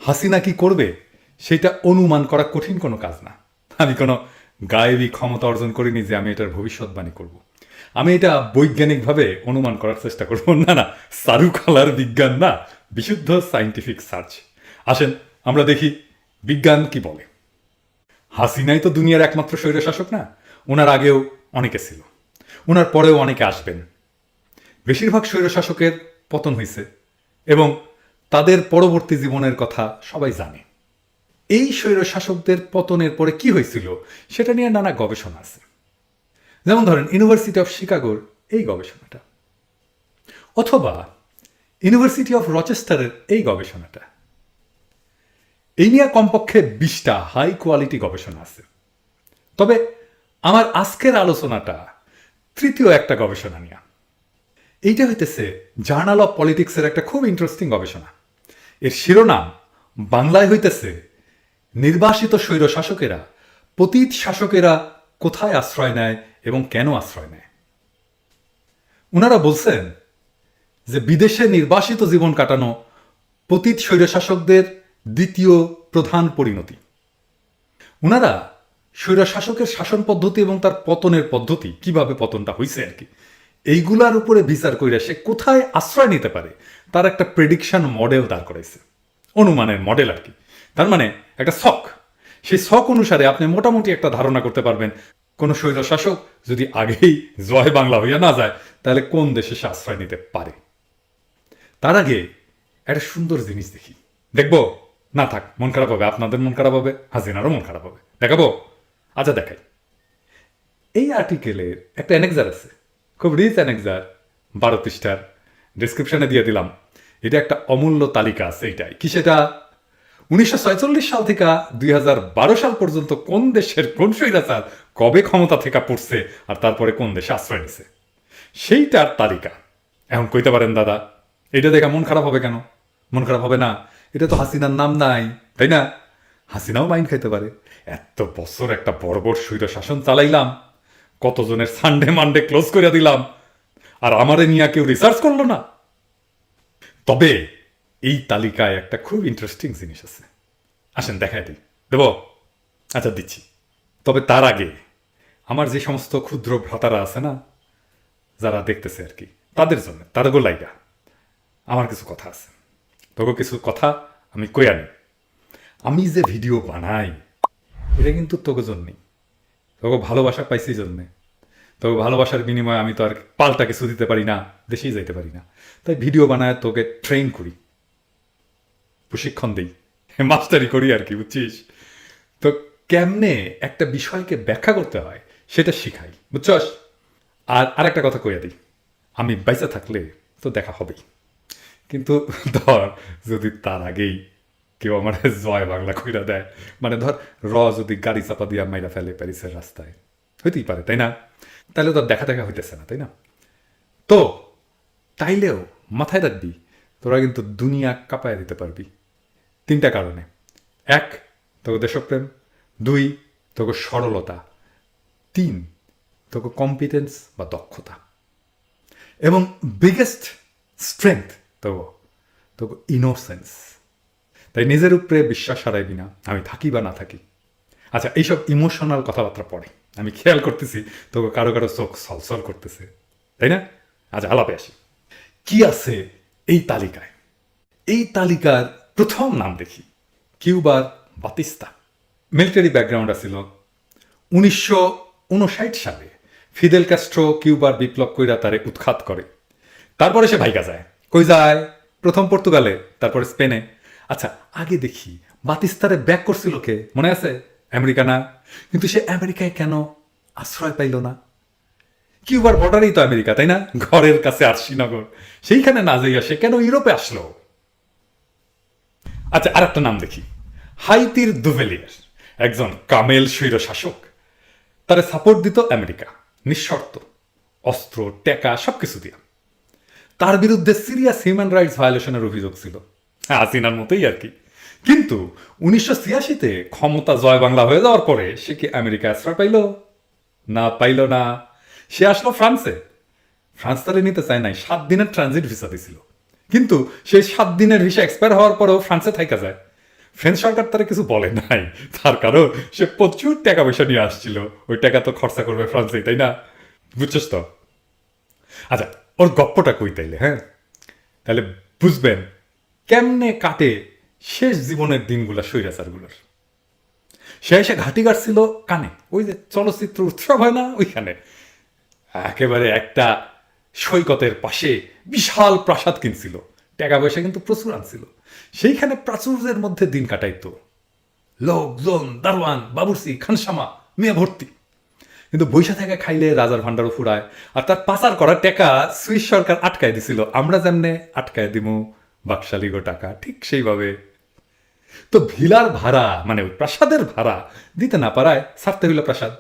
হাসিনা কি করবে সেটা অনুমান করা কঠিন কোনো কাজ না। আমি কোনো গায়েবী ক্ষমতা অর্জন করিনি যে আমি এটার ভবিষ্যৎবাণী করব। আমি এটা বৈজ্ঞানিকভাবে অনুমান করার চেষ্টা করব। না না, চারুকলার বিজ্ঞান না, বিশুদ্ধ সায়েন্টিফিক সার্চ। আসেন আমরা দেখি বিজ্ঞান কি বলে। হাসিনাই তো দুনিয়ার একমাত্র স্বৈরশাসক না, ওনার আগেও অনেকে ছিল, ওনার পরেও অনেকে আসবেন। বেশিরভাগ স্বৈরশাসকের পতন হয়েছে এবং তাদের পরবর্তী জীবনের কথা সবাই জানে। এই স্বৈরশাসকদের পতনের পরে কি হয়েছিল সেটা নিয়ে নানা গবেষণা আছে। যেমন ধরেন ইউনিভার্সিটি অফ শিকাগোর এই গবেষণাটা, অথবা ইউনিভার্সিটি অফ রচেস্টারের এই গবেষণাটা। এই নিয়ে কমপক্ষে 20টা হাই কোয়ালিটি গবেষণা আছে। তবে আমার আজকের আলোচনাটা তৃতীয় একটা গবেষণা নিয়ে। এইটা হইতেছে জার্নাল অফ পলিটিক্সের একটা খুব ইন্টারেস্টিং গবেষণা। এর শিরোনাম বাংলায় হইতেছে নির্বাসিত স্বৈর শাসকেরা, পতিত শাসকেরা কোথায় আশ্রয় নেয় এবং কেন আশ্রয় নেয়। ওনারা বলছেন যে বিদেশে নির্বাসিত জীবন কাটানো পতিত স্বৈরশাসকদের দ্বিতীয় প্রধান পরিণতি। ওনারা স্বৈরশাসকের শাসন পদ্ধতি এবং তার পতনের পদ্ধতি, কিভাবে পতনটা হয়েছে আর কি, এইগুলার উপরে বিচার করে সে কোথায় আশ্রয় নিতে পারে তার একটা প্রেডিকশন মডেল দাঁড় করাইছে, অনুমানের মডেল আর কি। তার মানে একটা ছক, সেই ছক অনুসারে আপনি মোটামুটি একটা ধারণা করতে পারবেন কোন স্বৈরশাসক যদি আগেই জয় বাংলা হইয়া না যায় তাহলে কোন দেশে সে আশ্রয় নিতে পারে। তার আগে একটা সুন্দর জিনিস দেখি, দেখবো? না থাক, মন খারাপ হবে, আপনাদের মন খারাপ হবে, হাসিনারও মন খারাপ হবে। দেখাবো? আচ্ছা দেখাই। এই আর্টিকেলের একটা অ্যানেক্সার আছে, খুব রিচ অ্যানেক্সার, 12 পৃষ্ঠার, ডিসক্রিপশনে দিয়ে দিলাম। এটা একটা অমূল্য তালিকা আছে। এটাই কি সেটা 1946 সাল থেকে 2012 সাল পর্যন্ত কোন দেশের কোন স্বৈরাচার কবে ক্ষমতা থেকে পড়ছে আর তারপরে কোন দেশে আশ্রয় নিছে সেইটার তালিকা। এখন কইতে পারেন দাদা এটা দেখা মন খারাপ হবে কেন? মন খারাপ হবে না, এটা তো হাসিনার নাম নাই, তাই না? হাসিনাও মাইন খাইতে পারে। এত বছর একটা বর্বর স্বৈর শাসন চালাইলাম, কতজনের সানডে মানডে ক্লোজ করে দিলাম, আর আমারে নিয়ে কেউ রিসার্চ করলো না। তবে এই তালিকায় একটা খুব ইন্টারেস্টিং জিনিস আছে, আসেন দেখাই দিই। দেব? আচ্ছা দিচ্ছি। তবে তার আগে আমার যে সমস্ত ক্ষুদ্র ভ্রাতারা আছে না, যারা দেখতেছে আর কি, তাদের জন্য, তাদের লাইগা আমার কিছু কথা আছে। তবে কিছু কথা আমি কই আনি। আমি যে ভিডিও বানাই এটা কিন্তু তোকে জন্যই, তোকে ভালোবাসা পাইছি জন্যে। তবে ভালোবাসার বিনিময়ে আমি তো আর পাল্টা কিছু দিতে পারি না, দেশেই যাইতে পারি না। তাই ভিডিও বানায় তোকে ট্রেন করি, প্রশিক্ষণ দিই, মাস্টারি করি আর কি, বুঝছিস? তো কেমনে একটা বিষয়কে ব্যাখ্যা করতে হয় সেটা শিখাই, বুঝছস? আর আরেকটা কথা কইয়া দিই, আমি বাইসা থাকলে তো দেখা হবেই, কিন্তু ধর যদি তার আগেই কেউ আমার জয় বাংলা কইরা দেয়, মানে ধর যদি গাড়ি চাপা দিয়া মাইরা ফেলে প্যারিসের রাস্তায়, হইতেই পারে তাই না? তাহলে তো দেখা দেখা হইতেছে না, তাই না? তো তাইলেও মাথায় রাখবি তোরা কিন্তু দুনিয়া কাঁপায় দিতে পারবি 3টা কারণে। 1, তোকে দেশপ্রেম। 2, তোকে সরলতা। 3, তোকে কম্পিটেন্স বা দক্ষতা। এবং বিগেস্ট স্ট্রেংথ তোকে ইনোসেন্স। তাই নিজের উপরে বিশ্বাস হারাইবি না, আমি থাকি বা না থাকি। আচ্ছা, এইসব ইমোশনাল কথাবার্তা পড়ে আমি খেয়াল করতেছি তোকে কারো কারো চোখ সলসল করতেছে, তাই না? আচ্ছা আলাপে আসি, কি আছে এই তালিকায়। এই তালিকার প্রথম নাম দেখি, কিউবার বাতিস্তা। মিলিটারি ব্যাকগ্রাউন্ড আছিল। 1959 সালে ফিদেল ক্যাস্ট্রো কিউবার বিপ্লব কইরা তারে উৎখাত করে। তারপরে সে ভাইগা যায়। কই যায়? প্রথম পর্তুগালে, তারপরে স্পেনে। আচ্ছা আগে দেখি বাতিস্তারে ব্যাক করছিল কে, মনে আছে? আমেরিকা না? কিন্তু সে আমেরিকায় কেন আশ্রয় পাইল না? কিউবার বর্ডারেই তো আমেরিকা, তাই না? ঘরের কাছে আর শ্রীনগর, সেইখানে না যাইয়া সে কেন ইউরোপে আসলো? আচ্ছা আর একটা নাম দেখি, হাইতির দুভেলিয়ার, একজন কামেল স্বৈর শাসক। তারে সাপোর্ট দিত আমেরিকা নিঃশর্ত, অস্ত্র টেকা সবকিছু দিয়া। তার বিরুদ্ধে সিরিয়াস হিউম্যান রাইটস ভায়োলেশনের অভিযোগ ছিল, হাসিনার মতোই আর কি। কিন্তু 1986-তে ক্ষমতা জয় বাংলা হয়ে যাওয়ার পরে সে কি আমেরিকা আশ্রয় পাইল? না, পাইল না। সে আসলো ফ্রান্সে। ফ্রান্স তারে নিতে চায় নাই, 7 দিনের ট্রানজিট ভিসা দিছিল। কিন্তু সেই 7 দিনের ভিসা এক্সপায়ার হওয়ার পরেও ফ্রান্সে থাইকা যায়। ফ্রেঞ্চ সরকার তারা কিছু বলে নাই, তার কারণ সে প্রচুর টাকা পয়সা নিয়ে আসছিল, ওই টাকা তো খরচা করবে ফ্রান্সে, তাই না? বুঝছস তো? আচ্ছা, ওর গপ্পটা কই তাইলে, হ্যাঁ? তাহলে বুঝবেন কেমনে কাটে শেষ জীবনের দিনগুলা স্বৈরাচারগুলোর। সে এসে ঘাটি গাড়ছিল কানে, ওই যে চলচ্চিত্র উৎসব হয় না ওইখানে, একেবারে একটা সৈকতের পাশে বিশাল প্রাসাদ কিনছিল, টাকা পয়সা কিন্তু প্রচুর আনছিল, সেইখানে প্রাচুর্যের মধ্যে দিন কাটাইতো, লোকজন, দারোয়ান, বাবুর্চি, খানসামা, মেয়ে ভর্তি। কিন্তু বৈশা থেকে খাইলে রাজার ভান্ডারও ফুরায়, আর তার পাচার করা টাকা সুইস সরকার আটকায় দিছিল, আমরা যেমনে আটকায় দিমু বাকশালী টাকা, ঠিক সেইভাবে। তো ভিলার ভাড়া মানে ওই প্রাসাদের ভাড়া দিতে না পারায় ছাড়তে হইল প্রাসাদ।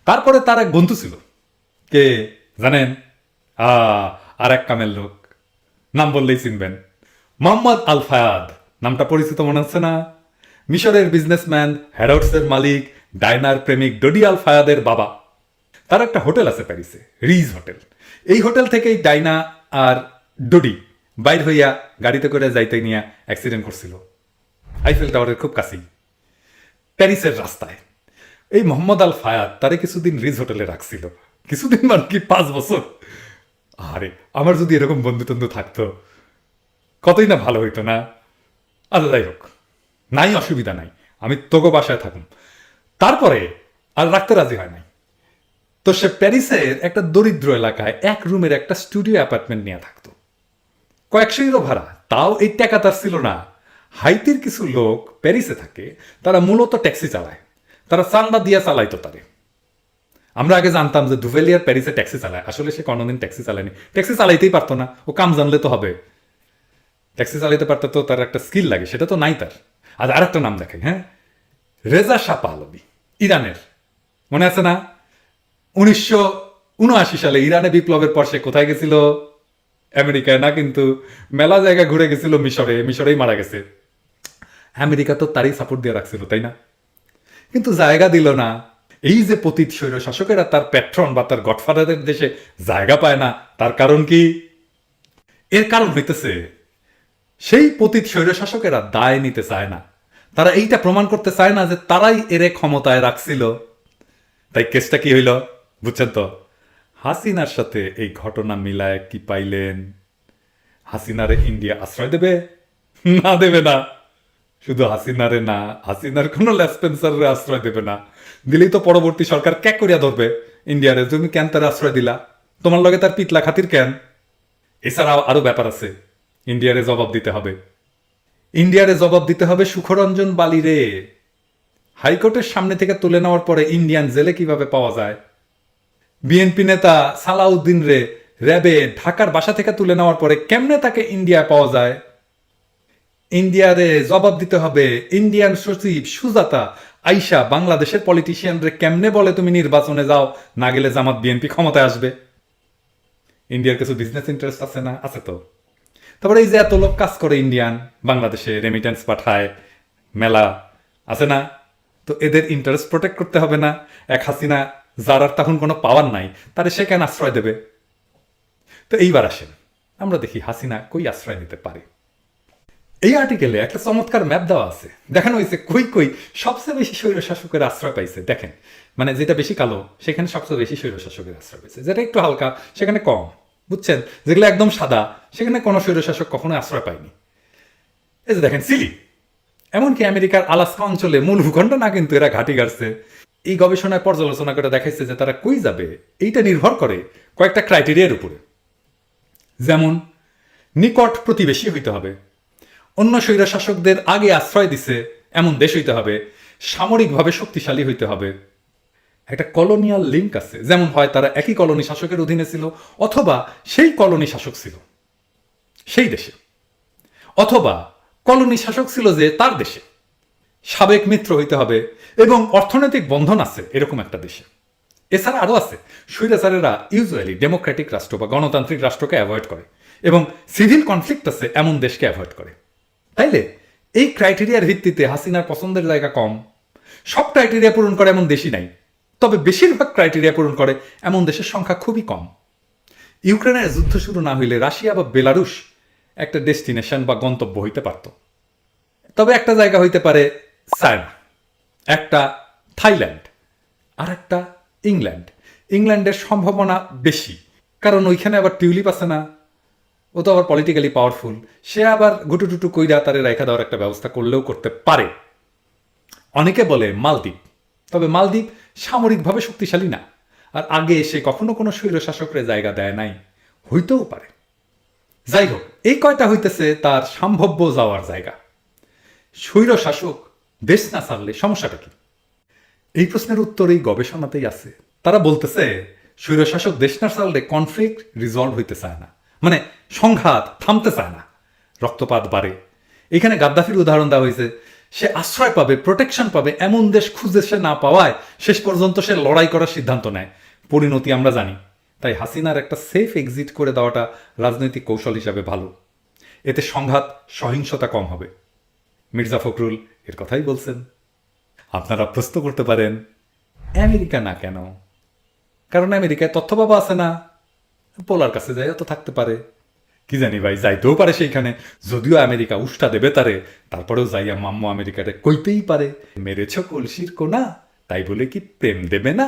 তারপরে তার এক বন্ধু ছিল, কে জানেন? আ আর এক কামের লোক, নাম বললেই চিনবেন, মোহাম্মদ আল ফায়াদ। নামটা পরিচিত মনে হচ্ছে না? মিশরের বিজনেসম্যান, হ্যারোডসের মালিক, ডায়নার প্রেমিক ডোডি আল ফায়াদের বাবা। তার একটা হোটেল আছে প্যারিসে, রিজ হোটেল। এই হোটেল থেকেই ডাইনা আর ডোডি বাইর হইয়া গাড়িতে করে যাইতে নিয়ে অ্যাক্সিডেন্ট করছিল আইফেল টাওয়ারের খুব কাছেই, প্যারিসের রাস্তায়। এই মোহাম্মদ আল ফায়াদ তারে কিছুদিন রিজ হোটেলে রাখছিল, কিছুদিন মানে কি 5 বছর। আরে আমার যদি এরকম বন্ধু টন্ধু থাকতো কতই না ভালো হইতো না। আচ্ছা যাই হোক, নাই অসুবিধা নাই, আমি তোগো বাসায় থাকুম। তারপরে আর রাখতে রাজি হয় নাই, তো সে প্যারিসের একটা দরিদ্র এলাকায় এক রুমের একটা স্টুডিও অ্যাপার্টমেন্ট নিয়ে থাকতো, কয়েকশো ইউরো ভাড়া। তাও এই টাকা তার ছিল না। হাইতির কিছু লোক প্যারিসে থাকে, তারা মূলত ট্যাক্সি চালায়, তারা চান্দা দিয়া চালাইতো তারে। আমরা আগে জানতাম যে দুভেলিয়ার প্যারিসে ট্যাক্সি চালায়, আসলে সে কোনোদিন ট্যাক্সি চালায়নি, ট্যাক্সি চালাইতেই পারতো না, ও কাম জানলে তো হবে। ট্যাক্সি চালাইতে পারতো তো তার একটা স্কিল লাগে, সেটা তো নাই তার। আর আরেকটা নাম দেখাই, হ্যাঁ, রেজা শাহ পাহলভি, ইরানের, মনে আছে না? 1979 সালে ইরানে বিপ্লবের পর সে কোথায় গেছিল? আমেরিকায় না, কিন্তু মেলা জায়গা ঘুরে গেছিল মিশরে, মিশরেই মারা গেছে। আমেরিকা তো তারই সাপোর্ট দিয়ে রাখছিল, তাই না? কিন্তু জায়গা দিল না। এই যে পতিত স্বৈর শাসকেরা তার প্যাট্রন বা তার গডফাদারের দেশে জায়গা পায় না, তার কারণ কি? এর কারণ হইতেছে সেই পতিত স্বৈর শাসকেরা দায় নিতে চায় না, তারা এইটা প্রমাণ করতে চায় না যে তারাই এরে ক্ষমতায় রাখছিল। তাই কেসটা কি হইল বুঝছেন তো? হাসিনার সাথে এই ঘটনা মিলায় কি পাইলেন? হাসিনারে ইন্ডিয়া আশ্রয় দেবে? না, দেবে না। শুধু হাসিনারে না, হাসিনার কোনো লেসপেন্সারে আশ্রয় দেবে না। দিলেই তো পরবর্তী সরকার ক্যাক করিয়া ধরবে ইন্ডিয়ারে, তুমি কেন তার আশ্রয় দিলা, তোমার লগে তার পিতলা খাতির কেন? এছাড়াও আরো ব্যাপার আছে, ইন্ডিয়ারে জবাব দিতে হবে। ইন্ডিয়ারে জবাব দিতে হবে সুখরঞ্জন বালিরে। হাইকোর্টের সামনে থেকে তুলে নেওয়ার পরে ইন্ডিয়ান জেলে কিভাবে পাওয়া যায়? বিএনপি নেতা সালাউদ্দিন রে র্যাবে ঢাকার বাসা থেকে তুলে নেওয়ার পরে কেমনে তাকে ইন্ডিয়ায় পাওয়া যায়? ইন্ডিয়ারে জবাব দিতে হবে ইন্ডিয়ান সচিব সুজাতা আইসা বাংলাদেশের পলিটিশিয়ানরে কেমনে বলে তুমি নির্বাচনে যাও, না গেলে জামাত বিএনপি ক্ষমতায় আসবে। ইন্ডিয়ার কিছু বিজনেস ইন্টারেস্ট আছে না? আছে তো। তারপরে এই যে এত লোক কাজ করে ইন্ডিয়ান বাংলাদেশে, রেমিটেন্স পাঠায়, মেলা আছে না? তো এদের ইন্টারেস্ট প্রোটেক্ট করতে হবে না? এক হাসিনা যার আর তখন কোনো পাওয়ার নাই, তারে সে কেন আশ্রয় দেবে? তো এইবার আসেন আমরা দেখি হাসিনা কই আশ্রয় নিতে পারে। এই আর্টিকেলে একটা চমৎকার ম্যাপ দেওয়া আছে, দেখানো হয়েছে কই কই সবচেয়ে বেশি স্বৈর শাসকের আশ্রয় পাইছে। দেখেন, মানে যেটা বেশি কালো সেখানে সবচেয়ে বেশি স্বৈর শাসকের আশ্রয় পাইছে, যেটা একটু হালকা সেখানে কম, বুঝছেন? যেগুলো একদম সাদা সেখানে কোনো স্বৈর শাসক কখনো আশ্রয় পায়নি। এই যে দেখেন সিলি, এমনকি আমেরিকার আলাস্কা অঞ্চলে মূল ভূখণ্ড না, কিন্তু এরা ঘাঁটি গাড়ছে। এই গবেষণায় পর্যালোচনা করে দেখাইছে যে তারা কই যাবে এইটা নির্ভর করে কয়েকটা ক্রাইটেরিয়ার উপরে। যেমন নিকট প্রতিবেশী হইতে হবে, অন্য স্বৈর শাসকদের আগে আশ্রয় দিছে এমন দেশ হইতে হবে, সামরিকভাবে শক্তিশালী হইতে হবে, একটা কলোনিয়াল লিঙ্ক আছে, যেমন হয় তারা একই কলোনি শাসকের অধীনে ছিল, অথবা সেই কলোনি শাসক ছিল সেই দেশে, অথবা কলোনি শাসক ছিল যে তার দেশে, সাবেক মিত্র হইতে হবে, এবং অর্থনৈতিক বন্ধন আছে এরকম একটা দেশে। এছাড়া আরও আছে, স্বৈরাচারেরা ইউজুয়ালি ডেমোক্রেটিক রাষ্ট্র বা গণতান্ত্রিক রাষ্ট্রকে অ্যাভয়েড করে, এবং সিভিল কনফ্লিক্ট আছে এমন দেশকে অ্যাভয়েড করে। তাইলে এই ক্রাইটেরিয়ার ভিত্তিতে হাসিনার পছন্দের জায়গা কম। সব ক্রাইটেরিয়া পূরণ করে এমন দেশই নাই, তবে বেশিরভাগ ক্রাইটেরিয়া পূরণ করে এমন দেশের সংখ্যা খুবই কম। ইউক্রেনের যুদ্ধ শুরু না হইলে রাশিয়া বা বেলারুশ একটা ডেস্টিনেশন বা গন্তব্য হইতে পারত, তবে একটা জায়গা হইতে পারে চায়না, একটা থাইল্যান্ড, আর একটা ইংল্যান্ড। ইংল্যান্ডের সম্ভাবনা বেশি, কারণ ওইখানে আবার টিউলিপ আছে না, ও তো আবার পলিটিক্যালি পাওয়ারফুল, সে আবার গুটুটুটু কইরা তারে রেখা দেওয়ার একটা ব্যবস্থা করলেও করতে পারে। অনেকে বলে মালদ্বীপ, তবে মালদ্বীপ সামরিকভাবে শক্তিশালী না, আর আগে এসে কখনো কোনো স্বৈরশাসকরে জায়গা দেয় নাই, হইতেও পারে। যাই হোক, এই কয়টা হইতেছে তার সম্ভাব্য যাওয়ার জায়গা। স্বৈরশাসক দেশ না ছাড়লে সমস্যাটা কি? এই প্রশ্নের উত্তর এই গবেষণাতেই আছে। তারা বলতেছে স্বৈরশাসক দেশ না ছাড়লে কনফ্লিক্ট রিজলভ হইতে চায় না, মানে সংঘাত থামতে চায় না, রক্তপাত বাড়ে। এখানে গাদ্দাফির উদাহরণ দেওয়া হয়েছে। সে আশ্রয় পাবে, প্রোটেকশন পাবে, এমন দেশ খুঁজে সে না পাওয়ায় শেষ পর্যন্ত সে লড়াই করার সিদ্ধান্ত নেয়। পরিণতি আমরা জানি। তাই হাসিনার একটা সেফ এক্সিট করে দেওয়াটা রাজনৈতিক কৌশল হিসাবে ভালো। এতে সংঘাত, সহিংসতা কম হবে। মির্জা ফখরুল এর কথাই বলছেন। আপনারা প্রশ্ন করতে পারেন, আমেরিকা না কেন? কারণ আমেরিকায় তথ্য পাবা আছে না, পোলার কাছে যাইও তো থাকতে পারে। কি জানি ভাই, যাইতেও পারে সেইখানে, যদিও আমেরিকা উষ্টা দেবে তারে, তারপরেও যাইয়া মাম্মু আমেরিকাতে কইতেই পারে মেরেছ কলসির কোনা, তাই বলে কি প্রেম দেবে না?